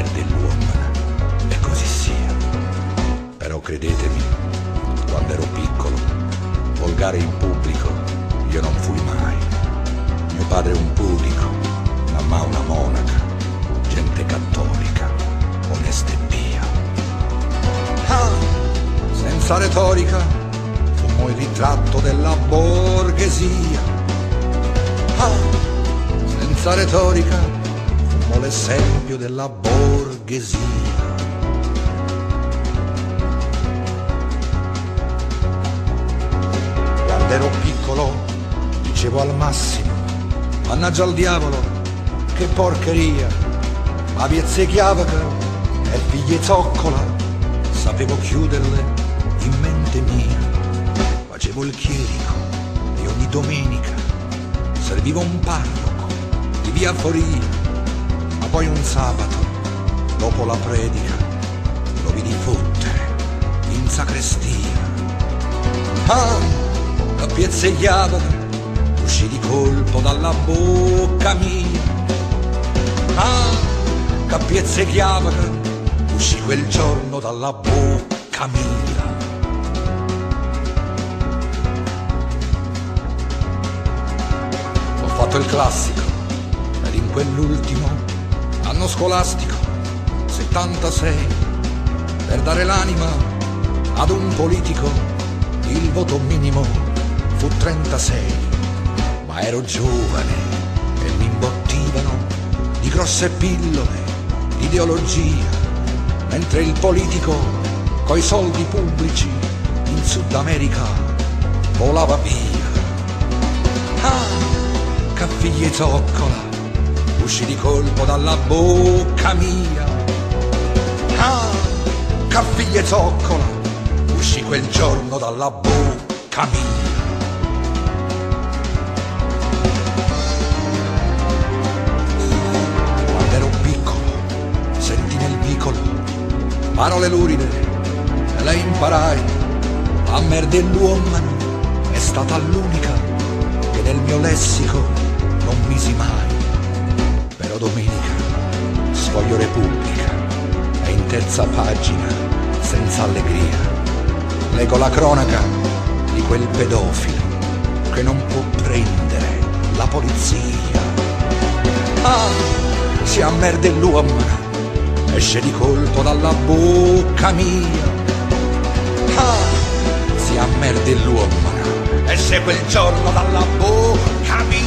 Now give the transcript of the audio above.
merda l'uomo, e così sia. Però credetemi, quando ero piccolo, volgare in pubblico io non fui mai. Mio padre un pudico, mamma una monaca, gente cattolica, onesta e pia. Ah, senza retorica, fummo il ritratto della borghesia. Ah, senza retorica, fummo l'esempio della borghesia. Quando ero piccolo, dicevo al massimo, mannaggia al diavolo, che porcheria, ma viezze chiavaca e figlie zoccola, sapevo chiuderle in mente mia. Facevo il chierico e ogni domenica servivo un parroco di via Foria, ma poi un sabato, dopo la predica, lo vidi fottere in sacrestia. Ah, a piezze chiavaca uscì di colpo dalla bocca mia. Ah, che piezze chiavaca uscì quel giorno dalla bocca mia. Ho fatto il classico ed in quell'ultimo anno scolastico, 76, per dare l'anima ad un politico, il voto minimo fu 36. Ma ero giovane e mi imbottivano di grosse pillole di ideologia, mentre il politico coi soldi pubblici in Sud America volava via. Ah, che figlie zoccola uscì di colpo dalla bocca mia. Ah, che figlie zoccola uscì quel giorno dalla bocca mia. Parole luride e le imparai. A merda l'uomo è stata l'unica che nel mio lessico non misi mai. Però domenica sfoglio Repubblica e in terza pagina, senza allegria, leggo la cronaca di quel pedofilo che non può prendere la polizia. Ah, si ammerda l'uomo, esce di colpo dalla bocca mia. Ah, si ammerda l'uomo, esce quel giorno dalla bocca mia.